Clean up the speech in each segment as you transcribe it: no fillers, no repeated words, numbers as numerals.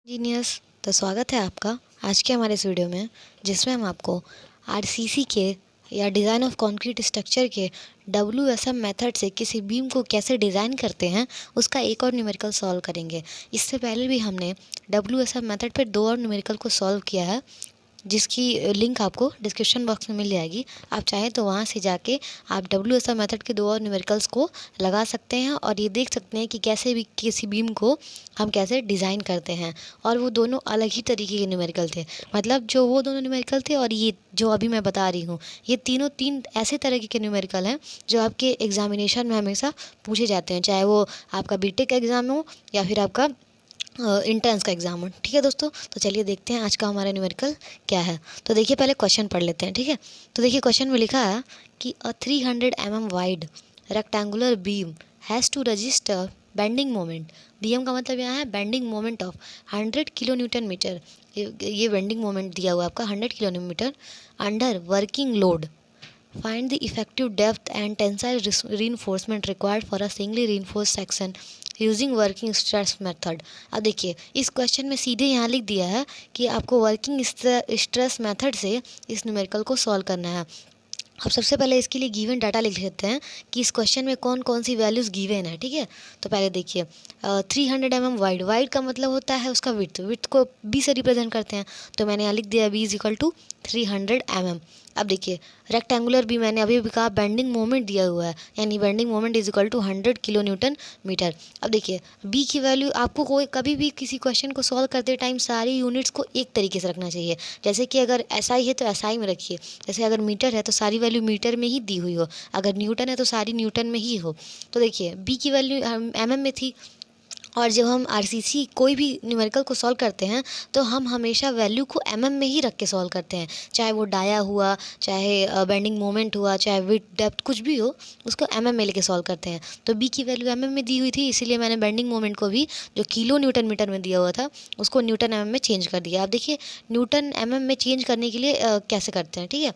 Engineers, तो स्वागत है आपका आज के हमारे इस वीडियो में, जिसमें हम आपको आरसीसी के या डिज़ाइन ऑफ कंक्रीट स्ट्रक्चर के डब्ल्यूएसएम मेथड से किसी बीम को कैसे डिज़ाइन करते हैं उसका एक और न्यूमेरिकल सॉल्व करेंगे। इससे पहले भी हमने डब्ल्यूएसएम मेथड पर 2 और न्यूमेरिकल को सॉल्व किया है, जिसकी लिंक आपको डिस्क्रिप्शन बॉक्स में मिल जाएगी। आप चाहें तो वहाँ से जाके आप डब्ल्यूएसएम मेथड के 2 और न्यूमेरिकल्स को लगा सकते हैं और ये देख सकते हैं कि कैसे भी किसी बीम को हम कैसे डिज़ाइन करते हैं। और वो दोनों अलग ही तरीके के न्यूमेरिकल थे, मतलब जो वो दोनों न्यूमेरिकल थे और ये जो अभी मैं बता रही हूँ, ये तीन ऐसे तरीके के न्यूमेरिकल हैं जो आपके एग्जामिनेशन में हमेशा पूछे जाते हैं, चाहे वो आपका बीटेक का एग्ज़ाम हो या फिर आपका इंट्रेंस का एग्जाम हो। ठीक है दोस्तों, तो चलिए देखते हैं आज का हमारा न्यूमेरिकल क्या है। तो देखिए, पहले क्वेश्चन पढ़ लेते हैं। ठीक है, तो देखिए क्वेश्चन में लिखा है कि a 300 mm wide rectangular beam has to register bending moment. BM का मतलब यहाँ है bending moment of 100 kilo newton metre. ये बेंडिंग मोमेंट दिया हुआ है आपका 100 kilo newton metre under working load. Find the effective depth and tensile reinforcement required for a singly reinforced section using working stress method. अब देखिए, इस question में सीधे यहाँ लिख दिया है कि आपको वर्किंग स्ट्रेस मेथड से इस न्यूमेरिकल को सॉल्व करना है। अब सबसे पहले इसके लिए गिवन डाटा लिख लेते हैं कि इस क्वेश्चन में कौन कौन सी वैल्यूज़ गिवन है। ठीक है, तो पहले देखिए 300 mm वाइड। वाइड का मतलब होता है उसका विड्थ। विड्थ को बी से रिप्रेजेंट करते हैं, तो मैंने यहाँ लिख दिया B is equal to 300 mm। अब देखिए रेक्टेंगुलर भी मैंने अभी भी कहा बेंडिंग मोमेंट दिया हुआ है, यानी bending moment is equal to 100 kilo newton metre. अब देखिए बी की वैल्यू आपको कोई कभी भी किसी क्वेश्चन को सॉल्व करते टाइम सारी यूनिट्स को एक तरीके से रखना चाहिए। जैसे कि अगर एसआई है तो एसआई में रखिए, जैसे अगर मीटर है तो सारी वैल्यू मीटर में ही दी हुई हो, अगर न्यूटन है तो सारी न्यूटन में ही हो। तो देखिए बी की वैल्यू एमएम में थी, और जब हम आरसीसी कोई भी न्यूमेरिकल को सॉल्व करते हैं तो हम हमेशा वैल्यू को एमएम में ही रख के सॉल्व करते हैं, चाहे वो डाया हुआ, चाहे बेंडिंग मोमेंट हुआ, चाहे विड्थ डेप्थ कुछ भी हो, उसको एमएम में लेके सॉल्व करते हैं। तो बी की वैल्यू एमएम में दी हुई थी, इसीलिए मैंने बेंडिंग मोमेंट को भी जो किलो न्यूटन मीटर में दिया हुआ था उसको न्यूटन एमएम में चेंज कर दिया। अब देखिए न्यूटन एमएम में चेंज करने के लिए कैसे करते हैं। ठीक है,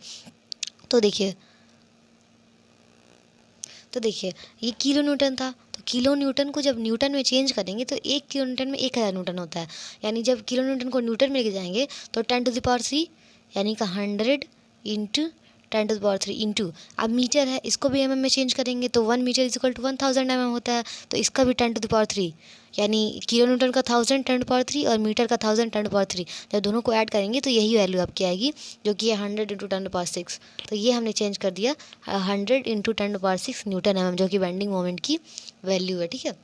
तो देखिए ये किलो न्यूटन था, तो किलो न्यूटन को जब न्यूटन में चेंज करेंगे तो 1 किलो न्यूटन में 1000 न्यूटन होता है। यानी जब किलो न्यूटन को न्यूटन में लेके जाएंगे तो 10⁻³ यानी का 100 इंटू 10⁻³ इंटू, अब मीटर है इसको भी एमएम में चेंज करेंगे तो 1 metre is equal to 1000 mm होता है, तो इसका भी 10⁻³ यानी किलो न्यूटन का 1000 10⁻³ और मीटर का 1000 10⁻³, जब दोनों को ऐड करेंगे तो यही वैल्यू आपकी आएगी, जो कि है 100 इंटू 10⁻6। तो ये हमने चेंज कर दिया 100 इंटू 10⁻6 न्यूटन एमएम, जो कि बेंडिंग मोमेंट की वैल्यू है। ठीक है,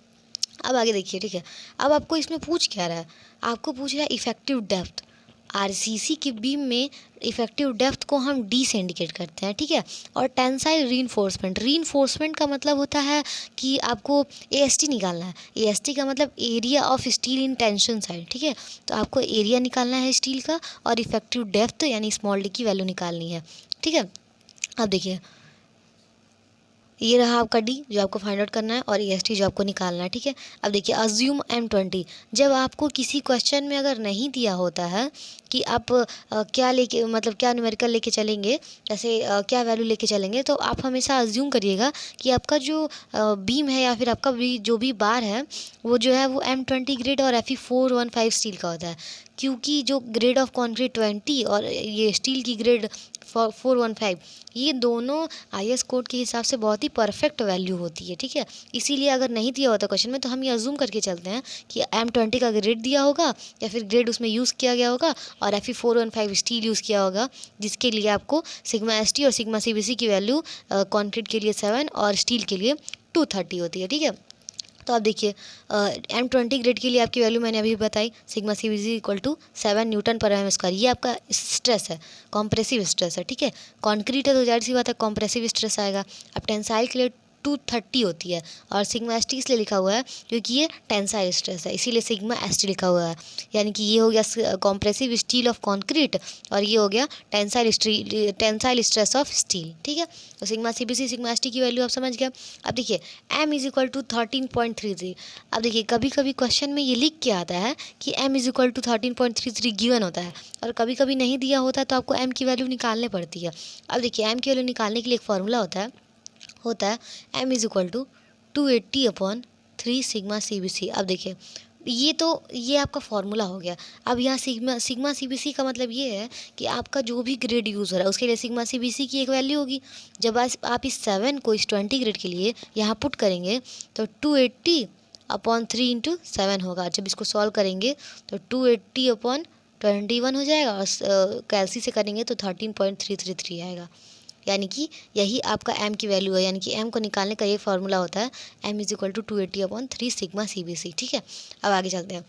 अब आगे देखिए। ठीक है, अब आपको इसमें पूछ क्या रहा है, आपको पूछ रहा है इफेक्टिव डेप्थ। आरसीसी की बीम में इफेक्टिव डेप्थ को हम डी से इंडिकेट करते हैं। ठीक है, और टेंसाइल रीइंफोर्समेंट का मतलब होता है कि आपको एएसटी निकालना है। एएसटी का मतलब area of steel in tension side. ठीक है, तो आपको एरिया निकालना है स्टील का और इफेक्टिव डेप्थ यानी स्मॉल डी की वैल्यू निकालनी है। ठीक है, अब देखिए ये रहा आपका डी जो आपको फाइंड आउट करना है और एएसटी जो आपको निकालना है। ठीक है, अब देखिए अज्यूम M20। जब आपको किसी क्वेश्चन में अगर नहीं दिया होता है कि आप क्या लेके मतलब क्या न्यूमेरिकल लेके चलेंगे, जैसे क्या वैल्यू लेके चलेंगे, तो आप हमेशा अज्यूम करिएगा कि आपका जो बीम है या फिर आपका जो भी बार है वो जो है वो M20 ग्रेड और Fe415 स्टील का होता है, क्योंकि जो ग्रेड ऑफ कॉन्क्रीट 20 और ये स्टील की ग्रेड 415 ये दोनों आईएस कोड के हिसाब से बहुत ही परफेक्ट वैल्यू होती है। ठीक है, इसीलिए अगर नहीं दिया होता क्वेश्चन में तो हम ये अज्यूम करके चलते हैं कि M20 का ग्रेड दिया होगा या फिर ग्रेड उसमें यूज़ किया गया होगा और Fe415 स्टील यूज़ किया होगा, जिसके लिए आपको सिग्मा एसटी और सिग्मा सीबीसी की वैल्यू कॉन्क्रीट के लिए 7 और स्टील के लिए 230 होती है। ठीक है, तो आप देखिए M20 ग्रेड के लिए आपकी वैल्यू मैंने अभी बताई, sigma CBC equal to 7 newton per m square. ये आपका स्ट्रेस है, कॉम्प्रेसिव स्ट्रेस है। ठीक है, कॉन्क्रीट है तो जाहिर सी बात है कॉम्प्रेसिव स्ट्रेस आएगा। अब टेंसाइल के लिए 230 होती है और सिग्मा एस टी इसलिए लिखा हुआ है क्योंकि ये टेंसाइल स्ट्रेस है, इसीलिए सिग्मा एस टी लिखा हुआ है। यानी कि ये हो गया कॉम्प्रेसिव स्टील ऑफ कॉन्क्रीट और ये हो गया टेंसाइल स्ट्रेस ऑफ स्टील। ठीक है, तो sigma CBC sigma S T की वैल्यू आप समझ गया। अब देखिए m इज इक्वल टू 13.33। अब देखिए कभी कभी क्वेश्चन में ये लिख के आता है कि m is equal to 13.33 given होता है, और कभी कभी नहीं दिया होता है तो आपको m की वैल्यू निकालनी पड़ती है। अब देखिए m की वैल्यू निकालने के लिए एक फार्मूला होता है m is equal to 280/3 sigma CBC. अब देखिए ये आपका फॉर्मूला हो गया। अब यहाँ सिग्मा सीबीसी का मतलब ये है कि आपका जो भी ग्रेड यूज़ हो रहा है उसके लिए सिग्मा सीबीसी की एक वैल्यू होगी। जब आप इस 7 को इस 20 ग्रेड के लिए यहाँ पुट करेंगे तो 280/3 इंटू 7 होगा। जब इसको सॉल्व करेंगे तो 280/21 हो जाएगा और कैलसी से करेंगे तो 13.333 आएगा। यानी कि यही आपका m की वैल्यू है। यानी कि m को निकालने का ये फार्मूला होता है m is equal to 280/3 sigma CBC. ठीक है, अब आगे चलते हैं।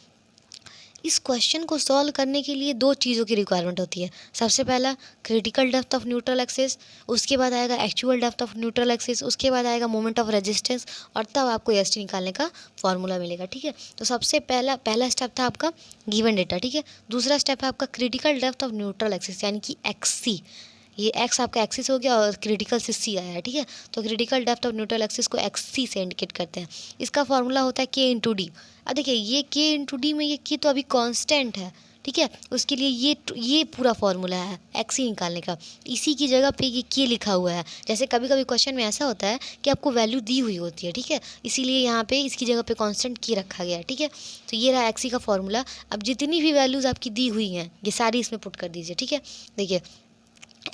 इस क्वेश्चन को सॉल्व करने के लिए दो चीज़ों की रिक्वायरमेंट होती है। सबसे पहला critical depth of neutral axis, उसके बाद आएगा actual depth of neutral axis, उसके बाद आएगा मोमेंट ऑफ रेजिस्टेंस, और तब आपको एस टी निकालने का फॉर्मूला मिलेगा। ठीक है, तो सबसे पहला स्टेप था आपका गिवन डेटा। ठीक है, दूसरा स्टेप है आपका critical depth of neutral axis यानी कि एक्सी। ये एक्स आपका एक्सिस हो गया और क्रिटिकल से सी आया है। ठीक है, तो critical depth of neutral axis को एक्सी से इंडिकेट करते हैं। इसका फॉर्मूला होता है के इंटू डी। अब देखिए ये के इंटू डी में ये के तो अभी कांस्टेंट है। ठीक है, उसके लिए ये पूरा फॉर्मूला है एक्सी निकालने का। इसी की जगह पे ये के लिखा हुआ है। जैसे कभी कभी क्वेश्चन में ऐसा होता है कि आपको वैल्यू दी हुई होती है। ठीक है, इसीलिए यहाँ पे इसकी जगह पे कांस्टेंट के रखा गया है। ठीक है, तो ये रहा एक्सी का फॉर्मूला। अब जितनी भी वैल्यूज़ आपकी दी हुई हैं ये सारी इसमें पुट कर दीजिए। ठीक है, देखिए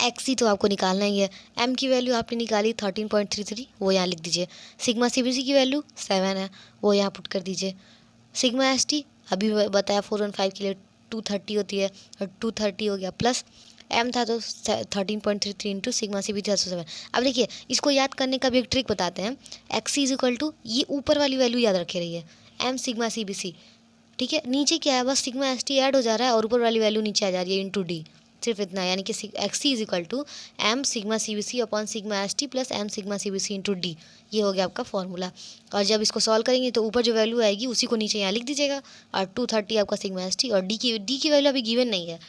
एक्सी तो आपको निकालना ही है। एम की वैल्यू आपने निकाली 13.33, वो यहाँ लिख दीजिए। सिग्मा सीबीसी की वैल्यू 7 है, वो यहाँ पुट कर दीजिए। सिग्मा एस टी अभी बताया 415 के लिए 230 होती है, और 230 हो गया प्लस एम था तो 13.33 इंटू सिग्मा सीबीसी 7। अब देखिए इसको याद करने का भी एक ट्रिक बताते हैं। एक्सी इज इक्वल टू ये ऊपर वाली वैल्यू याद रखे रहिए, एम सिग्मा सीबीसी। ठीक है, नीचे क्या है, बस सिग्मा एस टी ऐड हो जा रहा है और ऊपर वाली वैल्यू नीचे आ जा रही है इंटू डी। सिर्फ इतना, यानी कि XC is equal to m sigma C B C upon sigma S T plus m sigma C B C into D. ये हो गया आपका फॉर्मूला। और जब इसको सॉल्व करेंगे तो ऊपर जो वैल्यू आएगी उसी को नीचे यहाँ लिख दीजिएगा, और 230 आपका सिग्मा एस टी, और डी की वैल्यू अभी गिवन नहीं है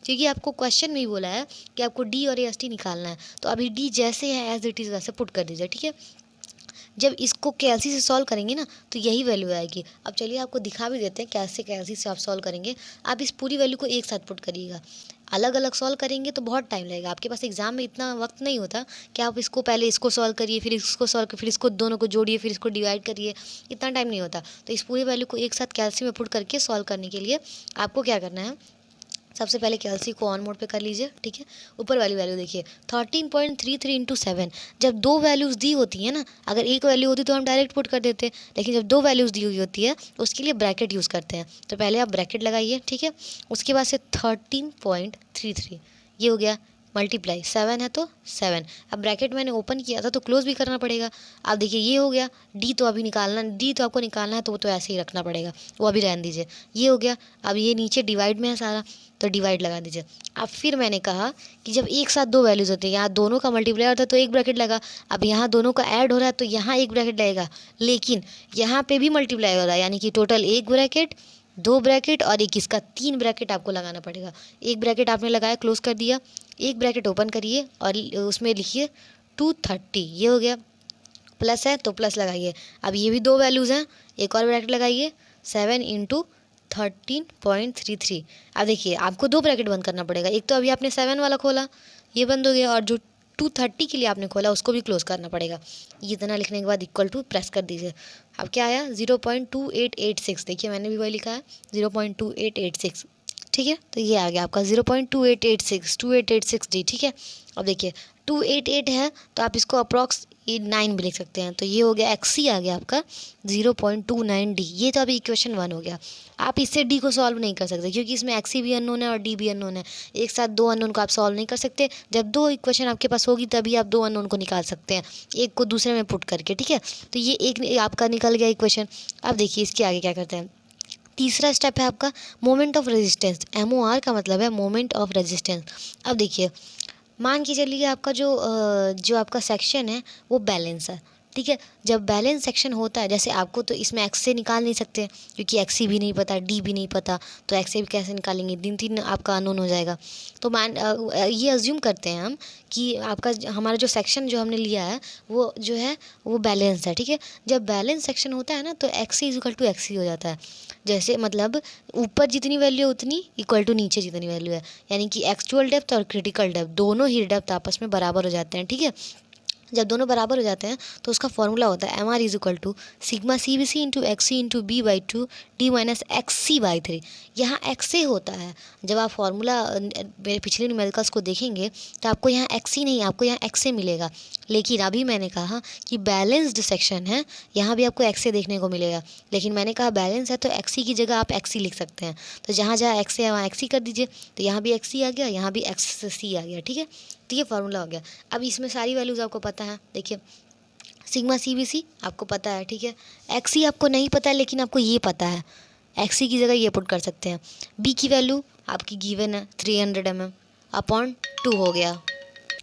क्योंकि आपको क्वेश्चन में ही बोला है कि आपको डी और एस टी निकालना है। तो अभी डी जैसे है एज इट इज़ वैसे पुट कर दीजिए। ठीक है, जब इसको कैलसी से सॉल्व करेंगे ना तो यही वैल्यू आएगी। अब चलिए आपको दिखा भी देते हैं कैसे कैलसी से आप सॉल्व करेंगे। आप इस पूरी वैल्यू को एक साथ पुट करिएगा। अलग अलग सॉल्व करेंगे तो बहुत टाइम लगेगा। आपके पास एग्जाम में इतना वक्त नहीं होता कि आप इसको पहले इसको सॉल्व करिए, फिर इसको सॉल्व करिए, फिर इसको दोनों को जोड़िए, फिर इसको डिवाइड करिए। इतना टाइम नहीं होता। तो इस पूरी वैल्यू को एक साथ कैलसी में पुट करके सॉल्व करने के लिए आपको क्या करना है, सबसे पहले कैलसी को ऑन मोड पे कर लीजिए। ठीक है, ऊपर वाली वैल्यू देखिए 13.33 इंटू 7। जब दो वैल्यूज़ दी होती हैं ना, अगर एक वैल्यू होती तो हम डायरेक्ट पुट कर देते, लेकिन जब दो वैल्यूज़ दी हुई होती है उसके लिए ब्रैकेट यूज़ करते हैं। तो पहले आप ब्रैकेट लगाइए। ठीक है, उसके बाद से 13.33 ये हो गया, मल्टीप्लाई 7 है तो 7। अब ब्रैकेट मैंने ओपन किया था तो क्लोज भी करना पड़ेगा। अब देखिए ये हो गया, डी तो आपको निकालना है तो वो तो ऐसे ही रखना पड़ेगा, वो अभी रहने दीजिए। ये हो गया, अब ये नीचे डिवाइड में है सारा तो डिवाइड लगा दीजिए। अब फिर मैंने कहा कि जब एक साथ दो वैल्यूज़ होती है, यहाँ दोनों का मल्टीप्लाई होता है तो एक ब्रैकेट लगा। अब यहाँ दोनों का ऐड हो रहा है तो यहाँ एक ब्रैकेट लगेगा, लेकिन यहाँ पे भी मल्टीप्लाई हो रहा है, यानी कि टोटल एक ब्रैकेट, दो ब्रैकेट और एक इसका, तीन ब्रैकेट आपको लगाना पड़ेगा। एक ब्रैकेट आपने लगाया, क्लोज कर दिया, एक ब्रैकेट ओपन करिए और उसमें लिखिए 230। ये हो गया, प्लस है तो प्लस लगाइए। अब ये भी दो वैल्यूज़ हैं, एक और ब्रैकेट लगाइए, 7 इंटू 13.33। अब देखिए आपको दो ब्रैकेट बंद करना पड़ेगा। एक तो अभी आपने 7 वाला खोला, ये बंद हो गया, और जो 230 के लिए आपने खोला उसको भी क्लोज करना पड़ेगा। ये इतना लिखने के बाद इक्वल टू प्रेस कर दीजिए। अब क्या आया, 0.2886। देखिए मैंने भी वही लिखा है 0.2886। ठीक है, तो ये आ गया आपका 0.2886 डी। ठीक है, अब देखिए 288 है तो आप इसको अप्रॉक्स 9 भी लिख सकते हैं। तो ये हो गया एक्सी आ गया आपका 0.29 डी। ये तो अभी इक्वेशन 1 हो गया। आप इससे डी को सॉल्व नहीं कर सकते क्योंकि इसमें एक्सी भी अननोन है और डी भी अननोन है। एक साथ दो अननोन को आप सॉल्व नहीं कर सकते। जब दो इक्वेशन आपके पास होगी तभी आप दो अननोन को निकाल सकते हैं, एक को दूसरे में पुट करके। ठीक है, तो ये एक आपका निकल गया इक्वेशन। अब देखिए इसके आगे क्या करते हैं। तीसरा स्टेप है आपका मोमेंट ऑफ रेजिस्टेंस। MOR का मतलब है मोमेंट ऑफ रेजिस्टेंस। अब देखिए मान के चलिए आपका जो आपका सेक्शन है वो बैलेंस है। ठीक है, जब बैलेंस सेक्शन होता है, जैसे आपको तो इसमें एक्स से निकाल नहीं सकते क्योंकि एक्सी भी नहीं पता, डी भी नहीं पता, तो एक्स से भी कैसे निकालेंगे, दिन तीन आपका अननोन हो जाएगा। तो ये अज्यूम करते हैं हम कि हमारा जो सेक्शन जो हमने लिया है वो जो है वो बैलेंस है। ठीक है, जब बैलेंस सेक्शन होता है ना तो XC is equal to XC हो जाता है। जैसे मतलब ऊपर जितनी वैल्यू है उतनी इक्वल टू नीचे जितनी वैल्यू है, यानी कि एक्चुअल डेप्थ और क्रिटिकल डेप्थ दोनों ही डेप्थ आपस में बराबर हो जाते हैं। ठीक है, जब दोनों बराबर हो जाते हैं तो उसका फॉर्मूला होता है MR is equal to sigma CBC into XC into B/2 D minus XC/3। यहाँ XA होता है। जब आप फॉर्मूला मेरे पिछले न्यूमेरिकल्स को देखेंगे तो आपको यहाँ XC नहीं, आपको यहाँ XA मिलेगा। लेकिन अभी मैंने कहा कि बैलेंस्ड सेक्शन है, यहाँ भी आपको XA देखने को मिलेगा। लेकिन मैंने कहा बैलेंस है तो XC की जगह आप XC लिख सकते हैं। तो जहाँ जहाँ XA है वहाँ XC कर दीजिए। तो यहाँ भी XC आ गया, यहाँ भी XC आ गया। ठीक है, तो ये फार्मूला हो गया। अब इसमें सारी वैल्यूज़ आपको पता है। देखिए सिग्मा CBC आपको पता है, ठीक है। XC आपको नहीं पता है लेकिन आपको ये पता है, XC की जगह ये पुट कर सकते हैं। B की वैल्यू आपकी गिवन है 300 mm अपॉन 2 हो गया,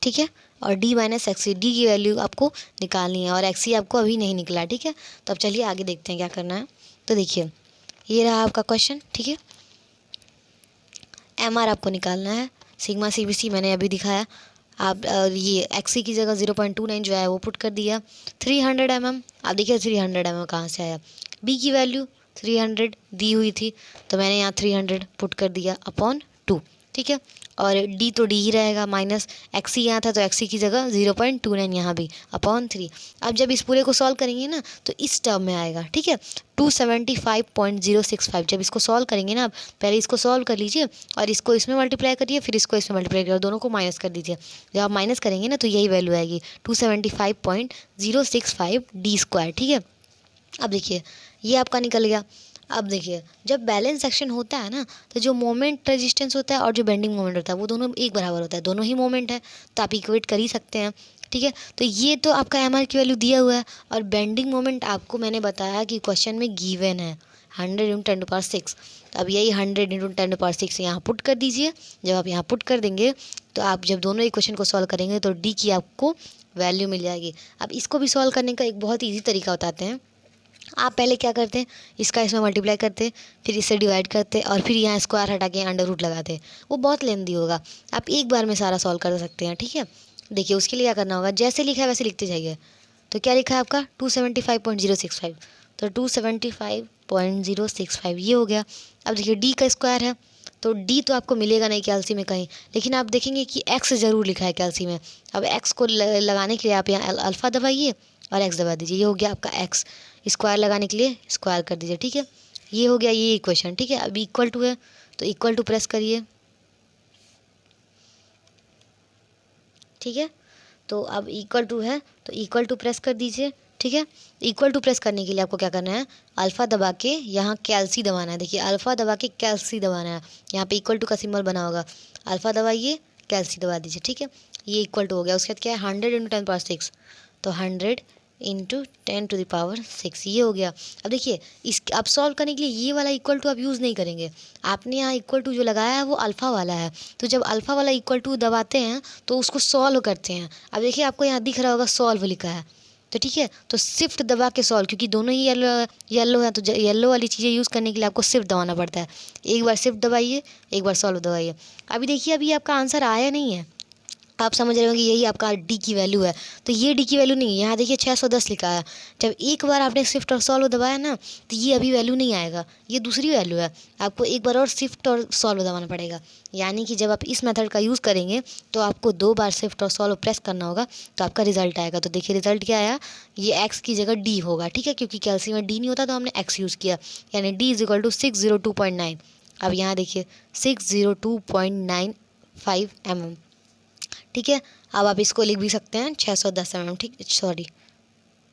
ठीक है। और D माइनस XC, D की वैल्यू आपको निकालनी है और XC आपको अभी नहीं निकला, ठीक है। तो अब चलिए आगे देखते हैं क्या करना है। तो देखिए ये रहा आपका क्वेश्चन, ठीक है। MR आपको निकालना है, सिग्मा CBC मैंने अभी दिखाया। आप ये XC की जगह 0.29 जो है वो पुट कर दिया। 300 mm, आप देखिए 300 mm कहाँ से आया। B की वैल्यू 300 दी हुई थी तो मैंने यहाँ 300 पुट कर दिया अपॉन 2, ठीक है। और D तो D ही रहेगा, माइनस XC यहाँ था तो XC की जगह 0.29 यहाँ भी अपॉन 3। अब जब इस पूरे को सॉल्व करेंगे ना तो इस टर्म में आएगा, ठीक है। 275.065 जब इसको सॉल्व करेंगे ना, आप पहले इसको सॉल्व कर लीजिए और इसको इसमें मल्टीप्लाई करिए, फिर इसको इसमें मल्टीप्लाई करिए और दोनों को माइनस कर दीजिए। जब आप माइनस करेंगे ना तो यही वैल्यू आएगी 275.065 D², ठीक है। अब देखिए ये आपका निकल गया। अब देखिए जब बैलेंस सेक्शन होता है ना तो जो मोमेंट रेजिस्टेंस होता है और जो बेंडिंग मोमेंट होता है वो दोनों एक बराबर होता है, दोनों ही मोमेंट है तो आप इक्वेट कर ही सकते हैं, ठीक है। तो ये तो आपका MR की वैल्यू दिया हुआ है और बेंडिंग मोमेंट आपको मैंने बताया कि क्वेश्चन में गिवन है 100 × 10⁻⁶। अब यही 100 × 10⁻⁶ यहाँ पुट कर दीजिए। जब आप यहाँ पुट कर देंगे तो आप जब दोनों इक्वेशन को सॉल्व करेंगे तो D की आपको वैल्यू मिल जाएगी। अब इसको भी सॉल्व करने का एक बहुत ईजी तरीका बताते हैं। आप पहले क्या करते हैं, इसका इसमें मल्टीप्लाई करते, फिर इससे डिवाइड करते और फिर यहाँ स्क्वायर हटा के अंडर रूट लगाते। वो बहुत लेंदी होगा, आप एक बार में सारा सॉल्व कर सकते हैं, ठीक है। देखिए उसके लिए क्या करना होगा, जैसे लिखा है वैसे लिखते जाइए। तो क्या लिखा है आपका 275.065, तो 275.065 ये हो गया। अब देखिए D का स्क्वायर है तो D तो आपको मिलेगा नहीं कैल्सी में कहीं, लेकिन आप देखेंगे कि X ज़रूर लिखा है कैल्सी में। अब X को लगाने के लिए आप यहाँ अल्फ़ा दबाइए और X दबा दीजिए, ये हो गया आपका X। स्क्वायर लगाने के लिए स्क्वायर कर दीजिए, ठीक है। ये हो गया ये इक्वेशन, ठीक है। अब इक्वल टू है तो इक्वल टू प्रेस करिए, ठीक है। तो अब इक्वल टू है तो इक्वल टू प्रेस कर दीजिए, ठीक है। इक्वल टू प्रेस करने के लिए आपको क्या करना है, अल्फ़ा दबा के यहाँ कैल्सी दबाना है। देखिए अल्फ़ा दबा के कैल्सी दबाना है, यहाँ पे इक्वल टू का सिंबल बना होगा, अल्फ़ा दबाइए कैल्सी दबा दीजिए, ठीक है। ये इक्वल टू हो गया। उसके बाद क्या है 100 × 10⁻⁶, तो 100 × 10⁻⁶ ये हो गया। अब देखिए इस अब सॉल्व करने के लिए ये वाला इक्वल टू आप यूज़ नहीं करेंगे, आपने यहाँ इक्वल टू जो लगाया है वो अल्फ़ा वाला है। तो जब अल्फ़ा वाला इक्वल टू दबाते हैं तो उसको सॉल्व करते हैं। अब देखिए आपको यहाँ दिख रहा होगा सॉल्व लिखा है, तो ठीक है। तो शिफ्ट दबा के सॉल्व, क्योंकि दोनों ही येलो है तो येलो वाली चीज़ें यूज़ करने के लिए आपको शिफ्ट दबाना पड़ता है। एक बार शिफ्ट दबाइए, एक बार सॉल्व दबाइए। अभी देखिए अभी आपका आंसर आया नहीं है, आप समझ रहे हो कि यही आपका D की वैल्यू है। तो ये D की वैल्यू नहीं है, यहाँ देखिए 610 लिखा है। जब एक बार आपने शिफ्ट और सॉल्व दबाया ना तो ये अभी वैल्यू नहीं आएगा, ये दूसरी वैल्यू है। आपको एक बार और शिफ्ट और सॉल्व दबाना पड़ेगा, यानी कि जब आप इस मेथड का यूज़ करेंगे तो आपको 2 बार शिफ्ट और सॉल्व प्रेस करना होगा तो आपका रिजल्ट आएगा। तो देखिए रिजल्ट क्या आया, ये X की जगह D होगा, ठीक है। क्योंकि कैल्सी में D नहीं होता तो हमने X यूज़ किया, यानी D = 602.9। अब यहाँ देखिए 602.95 mm, ठीक है। अब आप इसको लिख भी सकते हैं 610 mm, ठीक, सॉरी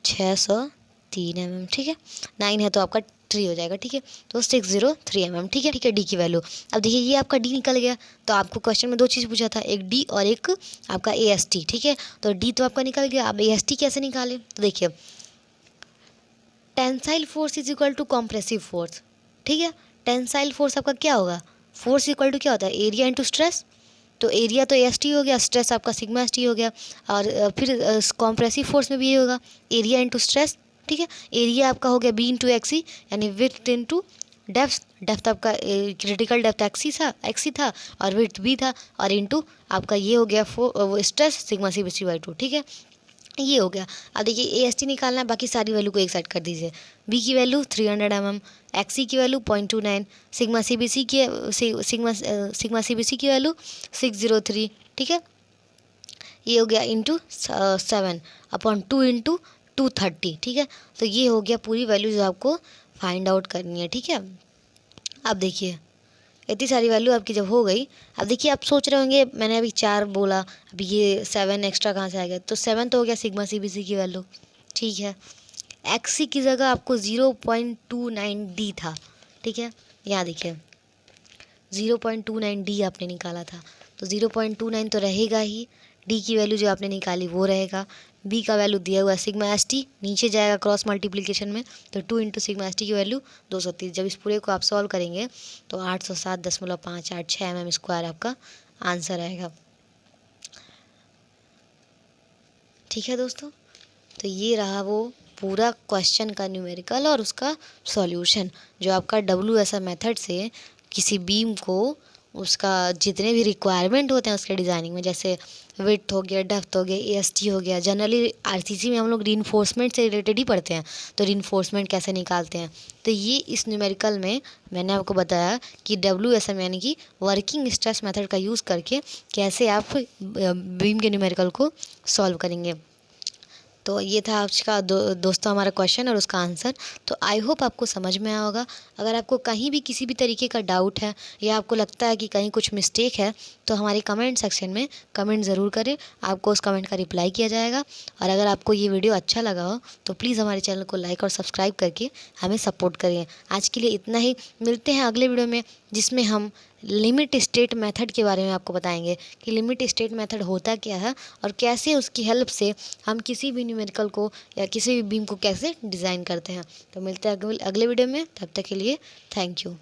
603 mm, ठीक है। 9 है तो आपका 3 हो जाएगा, ठीक है। तो 603 mm, ठीक है, ठीक है। D की वैल्यू अब देखिए ये आपका D निकल गया। तो आपको क्वेश्चन में 2 चीज़ पूछा था, एक D और एक आपका AST, ठीक है। तो D तो आपका निकल गया। अब AST कैसे निकालें, तो देखिए tensile force is equal to compressive force, ठीक है। टेंसाइल फोर्स आपका क्या होगा, फोर्स इक्वल टू क्या होता है, एरिया इंटू स्ट्रेस। तो एरिया तो ST हो गया, स्ट्रेस आपका सिग्मा ST हो गया। और फिर कॉम्प्रेसिव फोर्स में भी ये होगा एरिया इंटू स्ट्रेस, ठीक है। एरिया आपका हो गया B × XC, यानी विड्थ इंटू डेप्थ। डेप्थ आपका क्रिटिकल डेप्थ XC था और विड्थ B था, और इंटू आपका ये हो गया स्ट्रेस सिग्मा CBC/2, ठीक है। ये हो गया। अब देखिए AST निकालना है, बाकी सारी वैल्यू को एक साइड कर दीजिए। B की वैल्यू 300 mm, XC की वैल्यू 0.29, सिग्मा CBC की वैल्यू 603, ठीक है। ये हो गया इंटू 7/2 इंटू 230, ठीक है। तो ये हो गया पूरी वैल्यू जो आपको फाइंड आउट करनी है, ठीक है। अब देखिए इतनी सारी वैल्यू आपकी जब हो गई, अब देखिए आप सोच रहे होंगे मैंने अभी 4 बोला, अभी ये 7 एक्स्ट्रा कहाँ से आ गया, तो 7 तो हो गया सिग्मा CBC की वैल्यू, ठीक है। XC की जगह आपको 0.29D था, ठीक है। यहाँ देखिए 0.29D आपने निकाला था, तो 0.29 तो रहेगा ही, D की वैल्यू जो आपने निकाली वो रहेगा, B का वैल्यू दिया हुआ है सिग्मा ST, नीचे जाएगा क्रॉस मल्टीप्लिकेशन में, तो 2 इंटू सिग्मा ST की वैल्यू 230। जब इस पूरे को आप सॉल्व करेंगे तो 807.586 mm² आपका आंसर आएगा, ठीक है दोस्तों। तो ये रहा वो पूरा क्वेश्चन का न्यूमेरिकल और उसका सॉल्यूशन, जो आपका WSR मेथड से किसी बीम को उसका जितने भी रिक्वायरमेंट होते हैं उसके डिज़ाइनिंग में, जैसे विड्थ हो गया, डेप्थ हो गया, AST हो गया, जनरली RCC में हम लोग रीइंफोर्समेंट से रिलेटेड ही पढ़ते हैं, तो रीइंफोर्समेंट कैसे निकालते हैं, तो ये इस न्यूमेरिकल में मैंने आपको बताया कि WSM यानी कि वर्किंग स्ट्रेस मेथड का यूज़ करके कैसे आप बीम के न्यूमेरिकल को सॉल्व करेंगे। तो ये था आज का दोस्तों हमारा क्वेश्चन और उसका आंसर। तो आई होप आपको समझ में आया होगा। अगर आपको कहीं भी किसी भी तरीके का डाउट है या आपको लगता है कि कहीं कुछ मिस्टेक है, तो हमारे कमेंट सेक्शन में कमेंट ज़रूर करें, आपको उस कमेंट का रिप्लाई किया जाएगा। और अगर आपको ये वीडियो अच्छा लगा हो तो प्लीज़ हमारे चैनल को लाइक और सब्सक्राइब करके हमें सपोर्ट करिए। आज के लिए इतना ही, मिलते हैं अगले वीडियो में जिसमें हम लिमिट स्टेट मेथड के बारे में आपको बताएंगे कि लिमिट स्टेट मेथड होता क्या है और कैसे उसकी हेल्प से हम किसी भी न्यूमेरिकल को या किसी भी बीम को कैसे डिज़ाइन करते हैं। तो मिलते हैं अगले वीडियो में, तब तक के लिए थैंक यू।